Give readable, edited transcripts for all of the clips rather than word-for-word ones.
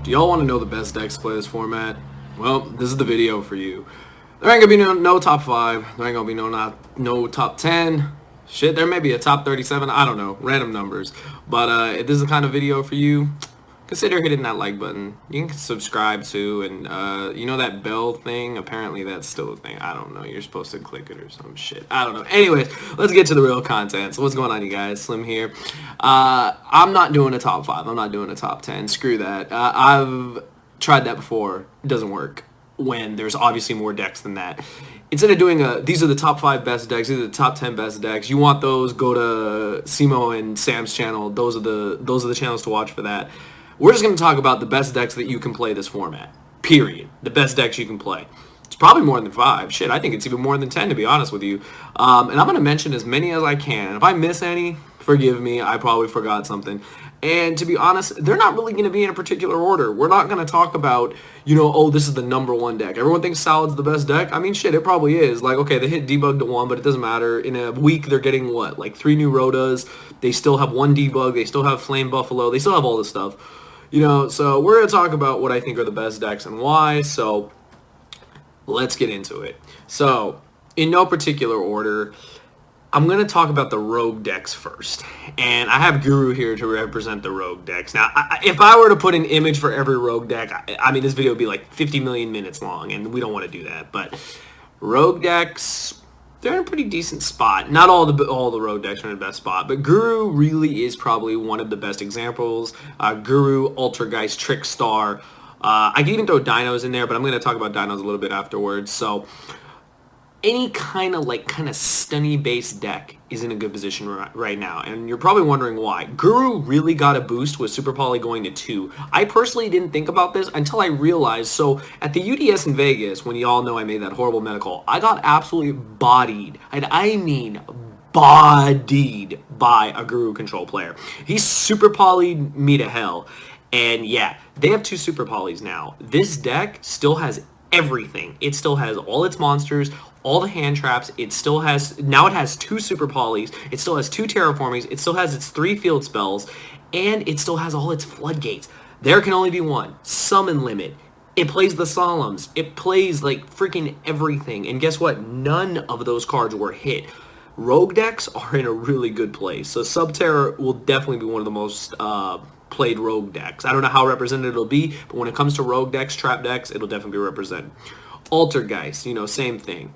Do y'all want to know the best decks to play this format? Well, this is the video for you. There ain't gonna be no top 5. There ain't gonna be no top 10. Shit, there may be a top 37. I don't know. Random numbers. But if this is the kind of video for you, consider hitting that like button. You can subscribe to, and you know that bell thing? Apparently that's still a thing. I don't know. You're supposed to click it or some shit. I don't know. Anyways, let's get to the real content. So what's going on, you guys? Slim here. I'm not doing a top 5. I'm not doing a top 10. Screw that. I've tried that before. It doesn't work when there's obviously more decks than that. Instead of doing these are the top 5 best decks, these are the top 10 best decks. You want those? Go to Simo and Sam's channel. Those are the channels to watch for that. We're just going to talk about the best decks that you can play this format. Period. The best decks you can play. It's probably more than 5. Shit, I think it's even more than 10, to be honest with you. And I'm going to mention as many as I can. And if I miss any, forgive me. I probably forgot something. And to be honest, they're not really going to be in a particular order. We're not going to talk about, oh, this is the #1 deck. Everyone thinks Salad's the best deck. I mean, shit, it probably is. Like, okay, they hit debug to 1, but it doesn't matter. In a week, they're getting, what, like 3 new Rotas. They still have 1 debug. They still have Flame Buffalo. They still have all this stuff. So we're going to talk about what I think are the best decks and why. So let's get into it. So in no particular order, I'm going to talk about the rogue decks first. And I have Guru here to represent the rogue decks. Now, if I were to put an image for every rogue deck, I mean, this video would be like 50 million minutes long, and we don't want to do that. But rogue decks, they're in a pretty decent spot. Not all the rogue decks are in the best spot, but Guru really is probably one of the best examples. Guru, Altergeist, Trickstar. I can even throw Dinos in there, but I'm going to talk about Dinos a little bit afterwards. So any kind of stunny based deck is in a good position right now, and you're probably wondering why. Guru really got a boost with Super Poly going to 2. I personally didn't think about this until I realized. So at the UDS in Vegas, when y'all know I made that horrible medical, I got absolutely bodied, and I mean bodied, by a Guru control player. He Super Poly'd me to hell, and yeah, they have 2 Super Polys now. This deck still has everything. It still has all its monsters, all the hand traps. It still has, now it has 2 Super Polys. It still has 2 Terraformings. It still has its 3 field spells, and it still has all its floodgates. There can only be 1. Summon limit. It plays the Solemns. It plays like freaking everything. And guess what? None of those cards were hit. Rogue decks are in a really good place. So Subterra will definitely be one of the most played rogue decks. I don't know how represented it'll be, but when it comes to rogue decks, trap decks, it'll definitely be represented. Altergeist, same thing.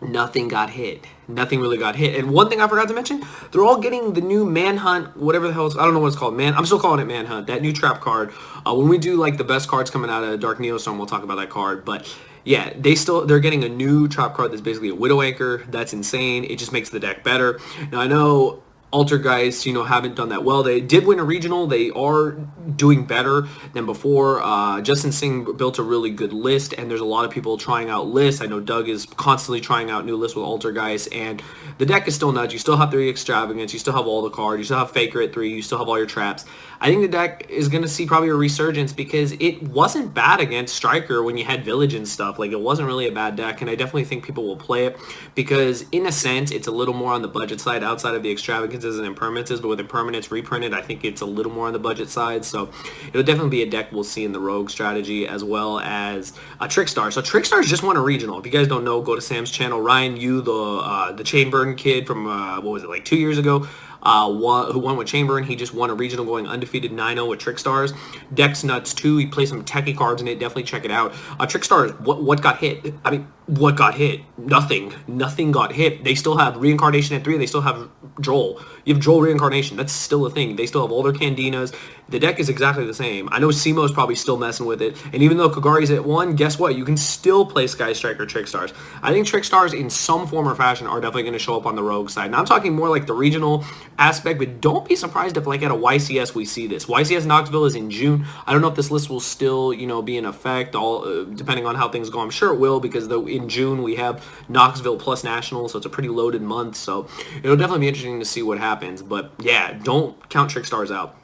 Nothing got hit. Nothing really got hit. And one thing I forgot to mention, they're all getting the new Manhunt, whatever the hell I don't know what it's called. I'm still calling it Manhunt, that new trap card. When we do like the best cards coming out of Dark Neostorm, we'll talk about that card. But yeah, they're getting a new trap card that's basically a Widow Anchor. That's insane. It just makes the deck better. Now I know Altergeist, haven't done that well. They did win a regional. They are doing better than before. Justin Singh built a really good list, and there's a lot of people trying out lists. I know Doug is constantly trying out new lists with Altergeist, and the deck is still nuts. You still have 3 Extravagance. You still have all the cards. You still have Faker at 3. You still have all your traps. I think the deck is going to see probably a resurgence because it wasn't bad against Striker when you had Village and stuff. Like, it wasn't really a bad deck, and I definitely think people will play it because, in a sense, it's a little more on the budget side outside of the Extravagances and Impermanences, but with Impermanence reprinted, I think it's a little more on the budget side, so it'll definitely be a deck we'll see in the Rogue strategy, as well as Trickstar. So Trickstar's just won a regional. If you guys don't know, go to Sam's channel. Ryan Yu, the Chainburn kid from, what was it, like 2 years ago, who won with Chamberlain. He just won a regional going undefeated 9-0 with Trickstars. Deck's nuts too. He plays some techie cards in it. Definitely check it out. Trickstars, what got hit? I mean, what got hit? Nothing. Nothing got hit. They still have Reincarnation at 3. They still have Droll. You have Droll Reincarnation. That's still a thing. They still have all their Candinas. The deck is exactly the same. I know Simo's probably still messing with it. And even though Kagari's at 1, guess what? You can still play Sky Striker Trickstars. I think Trickstars in some form or fashion are definitely going to show up on the Rogue side. Now I'm talking more like the regional aspect, but don't be surprised if like at a YCS we see this. YCS Knoxville is in June. I don't know if this list will still, be in effect, all depending on how things go. I'm sure it will, because in June we have Knoxville plus Nationals, so it's a pretty loaded month. So it'll definitely be interesting to see what happens. But yeah, don't count Trickstars out.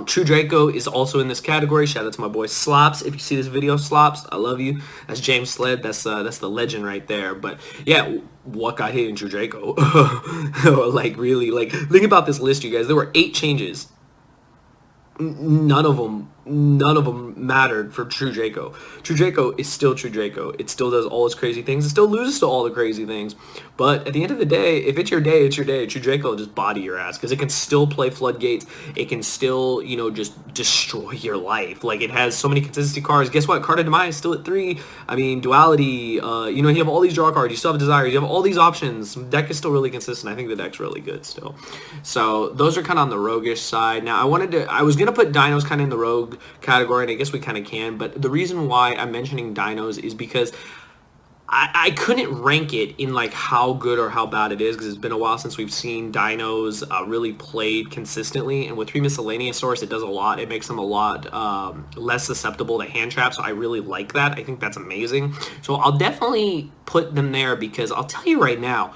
True Draco is also in this category. Shout out to my boy Slops. If you see this video, Slops, I love you. That's James Sled. That's the legend right there. But yeah, what got hit in True Draco? Like, really, like, think about this list, you guys. There were 8 changes. none of them mattered for true Draco. True Draco is still true Draco. It still does all its crazy things. It still loses to all the crazy things. But at the end of the day, if it's your day, it's your day. True Draco will just body your ass because it can still play floodgates. It can still, you know, just destroy your life. Like, it has so many consistency cards. Guess what? Card of Demise is still at 3. I mean, duality. You know, you have all these draw cards. You still have desires. You have all these options. Deck is still really consistent. I think the deck's really good still. So those are kind of on the roguish side. Now, I was gonna put Dinos kind of in the rogue category, and I guess we kind of can, but the reason why I'm mentioning Dinos is because I couldn't rank it in like how good or how bad it is, because it's been a while since we've seen Dinos really played consistently, and with 3 miscellaneous source, it does a lot. It makes them a lot less susceptible to hand traps, so I really like that. I think that's amazing. So I'll definitely put them there, because I'll tell you right now,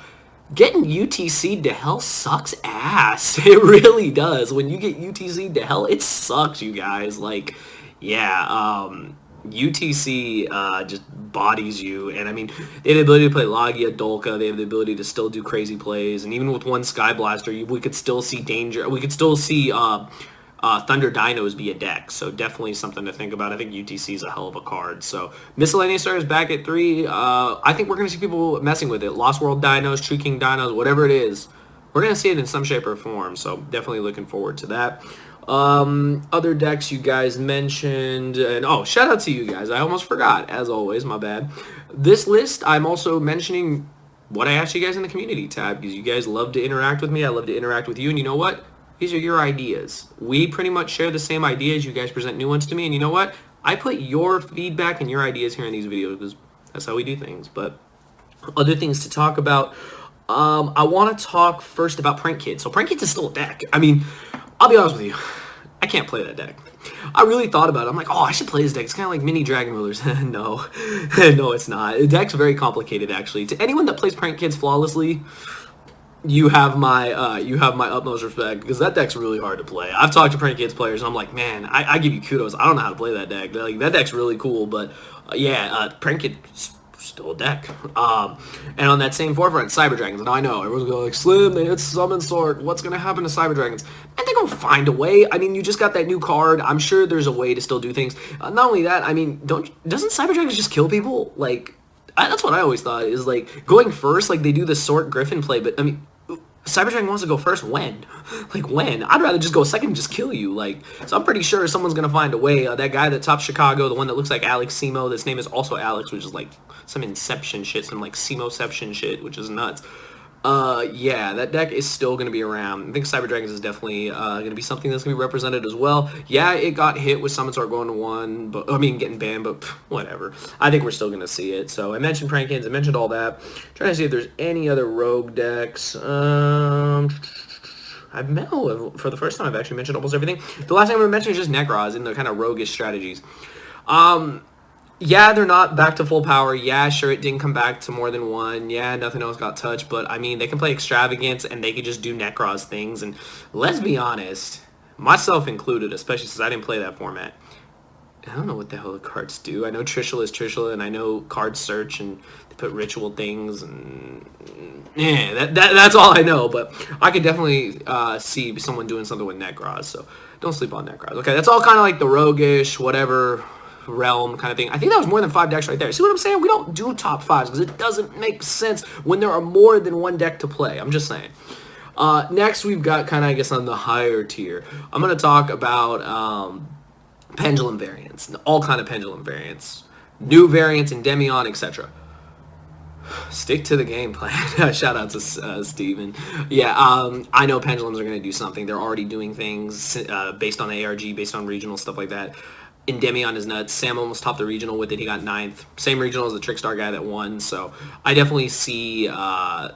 getting UTC'd to hell sucks ass. It really does. When you get UTC'd to hell, it sucks, you guys. Like, yeah, UTC just bodies you. And I mean, they have the ability to play Logia, Dolka. They have the ability to still do crazy plays. And even with one Sky Blaster, we could still see danger. We could still see Thunder Dinos be a deck, so definitely something to think about. I think UTC is a hell of a card. So Miscellaneous Star is back at 3. I think we're going to see people messing with it. Lost World Dinos, True King Dinos, whatever it is. We're going to see it in some shape or form, so definitely looking forward to that. Other decks you guys mentioned, and oh, shout out to you guys. I almost forgot, as always, my bad. This list, I'm also mentioning what I asked you guys in the community tab, because you guys love to interact with me. I love to interact with you, and you know what? These are your ideas. We pretty much share the same ideas. You guys present new ones to me, and you know what? I put your feedback and your ideas here in these videos, because that's how we do things. But other things to talk about, I want to talk first about Prank Kids. So Prank Kids is still a deck. I mean, I'll be honest with you, I can't play that deck. I really thought about it. I'm like, oh, I should play this deck. It's kind of like mini Dragon Rulers. No, no, it's not. The deck's very complicated, actually. To anyone that plays Prank Kids flawlessly, you have my utmost respect, because that deck's really hard to play. I've talked to Prank Kids players, and I'm like, man, I give you kudos. I don't know how to play that deck. Like, that deck's really cool, but yeah, Prank Kids still a deck. And on that same forefront, Cyber Dragons. And I know everyone's going like, Slim, they hit Summon Sword. What's gonna happen to Cyber Dragons? And they're gonna find a way. I mean, you just got that new card. I'm sure there's a way to still do things. Not only that, I mean, doesn't Cyber Dragons just kill people? Like, that's what I always thought, is like going first. Like, they do the Sword Griffin play, but I mean, Cyber Dragon wants to go first. When? Like, when? I'd rather just go second and just kill you. Like, so I'm pretty sure someone's going to find a way. That guy that tops Chicago, the one that looks like Alex Simo, this name is also Alex, which is like some Inception shit, some like Simo-ception shit, which is nuts. Yeah, that deck is still going to be around. I think Cyber Dragons is definitely going to be something that's going to be represented as well. Yeah, it got hit with Summon Sword going to 1, but I mean, getting banned, but whatever. I think we're still going to see it. So I mentioned Prank Kids, I mentioned all that. Trying to see if there's any other rogue decks. For the first time, I've actually mentioned almost everything. The last thing I'm going to mention is just Necros and the kind of roguish strategies. Yeah, they're not back to full power. Yeah, sure, it didn't come back to more than 1. Yeah, nothing else got touched. But, I mean, they can play Extravagance, and they can just do Necros things. And let's be honest, myself included, especially since I didn't play that format, I don't know what the hell the cards do. I know Trishula is Trishula, and I know card search, and they put ritual things, and yeah, that's all I know. But I could definitely see someone doing something with Necros, so don't sleep on Necros. Okay, that's all kind of like the roguish, whatever realm kind of thing. I think that was more than 5 decks right there. See what I'm saying? We don't do top 5s because it doesn't make sense when there are more than 1 deck to play. I'm just saying. Next, we've got kind of, I guess, on the higher tier. I'm going to talk about Pendulum variants, all kind of Pendulum variants, new variants, Endymion, etc. Stick to the game plan. Shout out to Steven. Yeah, I know Pendulums are going to do something. They're already doing things based on the ARG, based on regional, stuff like that. Endymion is nuts. Sam almost topped the regional with it. He got 9th. Same regional as the Trickstar guy that won. So I definitely see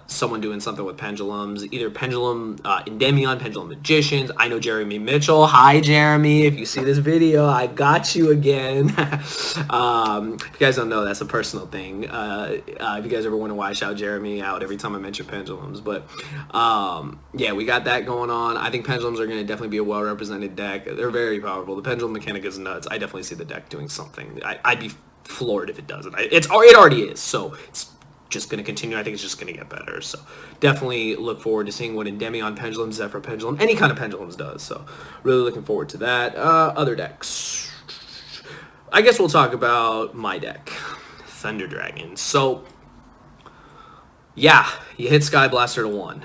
someone doing something with Pendulums. Either Pendulum, Endymion, Pendulum Magicians. I know Jeremy Mitchell. Hi, Jeremy. If you see this video, I got you again. If you guys don't know, that's a personal thing. If you guys ever wonder why I shout Jeremy out every time I mention Pendulums. But yeah, we got that going on. I think Pendulums are going to definitely be a well-represented deck. They're very powerful. The Pendulum mechanic is nuts. I definitely see the deck doing something. I'd be floored if it doesn't. It already is, so it's just going to continue. I think it's just going to get better. So definitely look forward to seeing what Endymion Pendulum, Zephyr Pendulum, any kind of pendulums does. So really looking forward to that. Other decks. I guess we'll talk about my deck, Thunder Dragon. So yeah, you hit Sky Blaster to 1.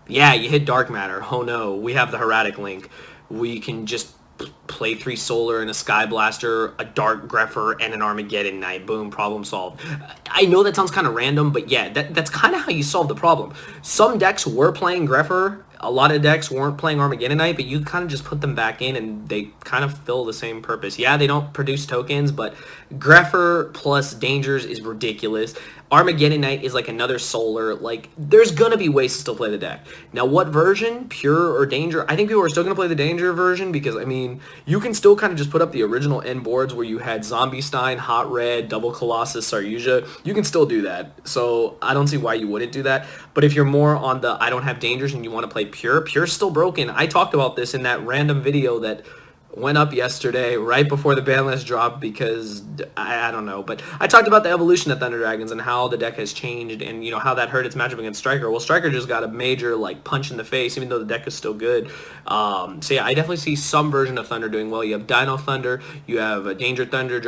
Yeah, you hit Dark Matter. Oh no, we have the Heraldic Link. We can just play 3 Solar and a Sky Blaster, a Dark Grepher, and an Armageddon Knight. Boom, problem solved. I know that sounds kind of random, but yeah, that's kind of how you solve the problem. Some decks were playing Grepher. A lot of decks weren't playing Armageddon Knight, but you kind of just put them back in and they kind of fill the same purpose. Yeah, they don't produce tokens, but Grepher plus Dangers is ridiculous. Armageddon Knight is like another Solar. Like, there's going to be ways to still play the deck. Now, what version? Pure or Danger? I think people are still going to play the Danger version because, I mean, you can still kind of just put up the original end boards where you had Zombie Stein, Hot Red, Double Colossus, Saryuja. You can still do that. So, I don't see why you wouldn't do that. But if you're more on the I don't have Dangers and you want to play Pure, Pure's still broken. I talked about this in that random video that went up yesterday right before the ban list dropped because I don't know, but I talked about the evolution of Thunder Dragons and how the deck has changed and you know how that hurt its matchup against Striker. Well, Striker just got a major like punch in the face even though the deck is still good. So yeah, I definitely see some version of Thunder doing well. You have Dino Thunder, you have Danger Thunder,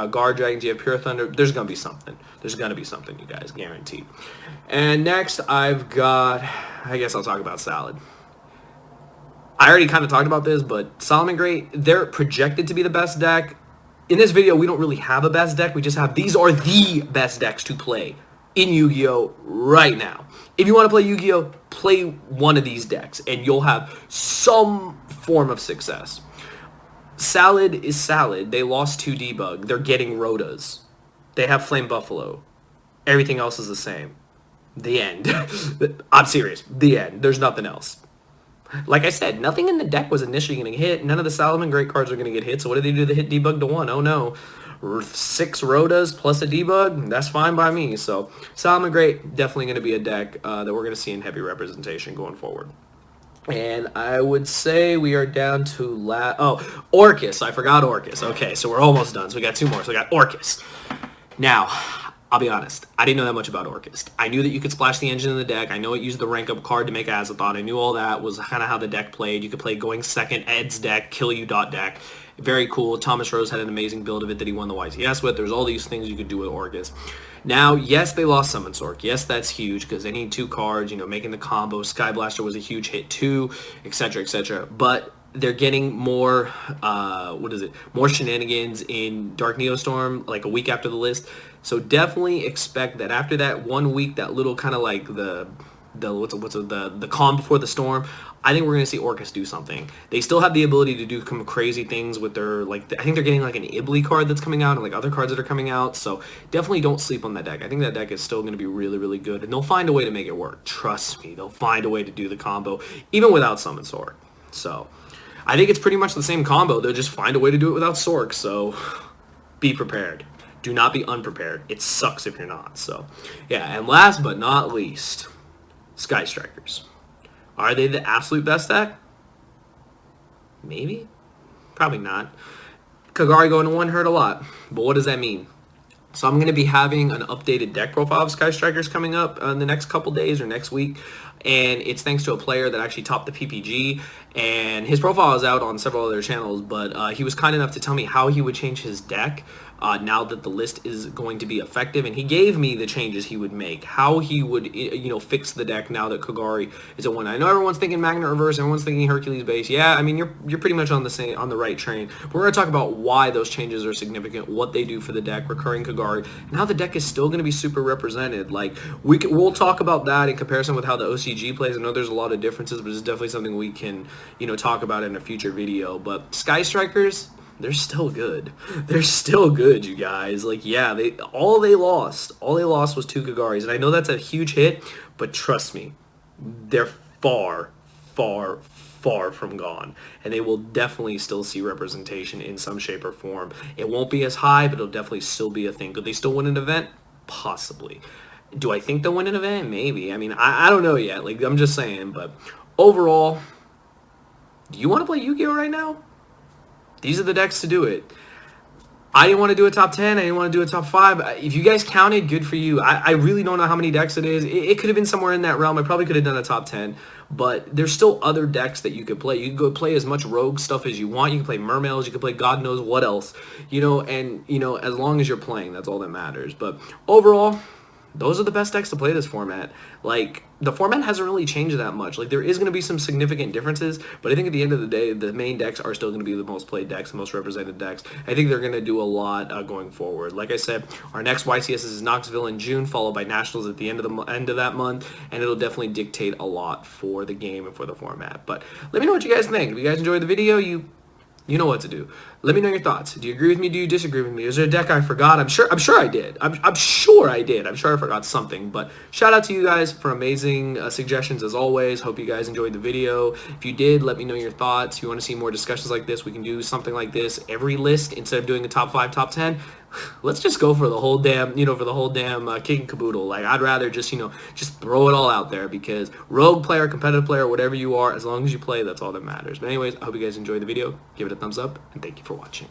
Guard Dragons, you have Pure Thunder. There's gonna be something. There's gonna be something, you guys, guaranteed. And next I've got, I guess I'll talk about Salad. I already kind of talked about this, but Solomon Great, they're projected to be the best deck. In this video, we don't really have a best deck. We just have these are the best decks to play in Yu-Gi-Oh! Right now. If you want to play Yu-Gi-Oh!, play one of these decks, and you'll have some form of success. Salad is Salad. They lost to Debug. They're getting Rotas. They have Flame Buffalo. Everything else is the same. The end. I'm serious. The end. There's nothing else. Like I said, nothing in the deck was initially going to hit. None of the Solomon Great cards are going to get hit. So what did they do to hit Debug to 1? Oh no. 6 Rotas plus a Debug? That's fine by me. So Solomon Great, definitely going to be a deck that we're going to see in heavy representation going forward. And I would say we are down to Orcas. I forgot Orcas. Okay, so we're almost done. So we got 2 more. So we got Orcas. Now, I'll be honest, I didn't know that much about Orcas. I knew that you could splash the engine in the deck. I know it used the rank up card to make Azathoth. I knew all that was kind of how the deck played. You could play going second, Ed's deck, kill you dot deck. Very cool. Thomas Rose had an amazing build of it that he won the YTS with. There's all these things you could do with Orcas. Now, yes, they lost Summon Sork. Yes, that's huge because they need 2 cards, you know, making the combo. Sky Blaster was a huge hit too, etc., etc. But they're getting more, more shenanigans in Dark Neostorm, like a week after the list. So definitely expect that after that 1 week, that little kind of like the calm before the storm, I think we're going to see Orcas do something. They still have the ability to do some crazy things with their, like, I think they're getting like an Ibli card that's coming out and like other cards that are coming out. So definitely don't sleep on that deck. I think that deck is still going to be really, really good. And they'll find a way to make it work. Trust me, they'll find a way to do the combo, even without Summon Sork. So I think it's pretty much the same combo. They'll just find a way to do it without Sork. So be prepared. Do not be unprepared. It sucks if you're not. So yeah, and last but not least, Sky Strikers. Are they the absolute best deck? Maybe. Probably not. Kagari going to 1 hurt a lot. But what does that mean? So I'm going to be having an updated deck profile of Sky Strikers coming up in the next couple days or next week. And it's thanks to a player that actually topped the PPG. And his profile is out on several other channels. But he was kind enough to tell me how he would change his deck now that the list is going to be effective. And he gave me the changes he would make. How he would, fix the deck now that Kagari is at 1. I know everyone's thinking Magnet Reverse. Everyone's thinking Hercules base. Yeah, I mean, you're pretty much on the right train. But we're going to talk about why those changes are significant, what they do for the deck, recurring Kagari, and how the deck is still going to be super represented. Like, we'll talk about that in comparison with how the OCG plays. I know there's a lot of differences, but it's definitely something we can, talk about in a future video. But Sky Strikers, they're still good. They're still good, you guys. Like, yeah, all they lost was 2 Kagaris. And I know that's a huge hit, but trust me, they're far, far, far from gone. And they will definitely still see representation in some shape or form. It won't be as high, but it'll definitely still be a thing. Could they still win an event? Possibly. Do I think they'll win an event? Maybe. I mean, I don't know yet. Like, I'm just saying. But overall, do you want to play Yu-Gi-Oh right now? These are the decks to do it. I didn't want to do a top 10. I didn't want to do a top 5. If you guys counted, good for you. I really don't know how many decks it is. It could have been somewhere in that realm. I probably could have done a top 10. But there's still other decks that you could play. You can go play as much rogue stuff as you want. You can play mermails. You can play God knows what else. And, as long as you're playing, that's all that matters. But overall, those are the best decks to play this format. Like, the format hasn't really changed that much. Like, there is going to be some significant differences, but I think at the end of the day, the main decks are still going to be the most played decks, the most represented decks. I think they're going to do a lot going forward. Like I said, our next YCS is Knoxville in June, followed by Nationals at the end of that month, and it'll definitely dictate a lot for the game and for the format. But let me know what you guys think. If you guys enjoyed the video, you know what to do. Let me know your thoughts. Do you agree with me? Do you disagree with me? Is there a deck I forgot? I'm sure I did. I'm sure I did. I'm sure I forgot something. But shout out to you guys for amazing suggestions as always. Hope you guys enjoyed the video. If you did, let me know your thoughts. If you want to see more discussions like this, we can do something like this every list instead of doing a top 5, top 10. Let's just go for the whole damn, kit and caboodle. Like, I'd rather just throw it all out there, because rogue player, competitive player, whatever you are, as long as you play, that's all that matters. But anyways, I hope you guys enjoyed the video. Give it a thumbs up, and thank you for watching.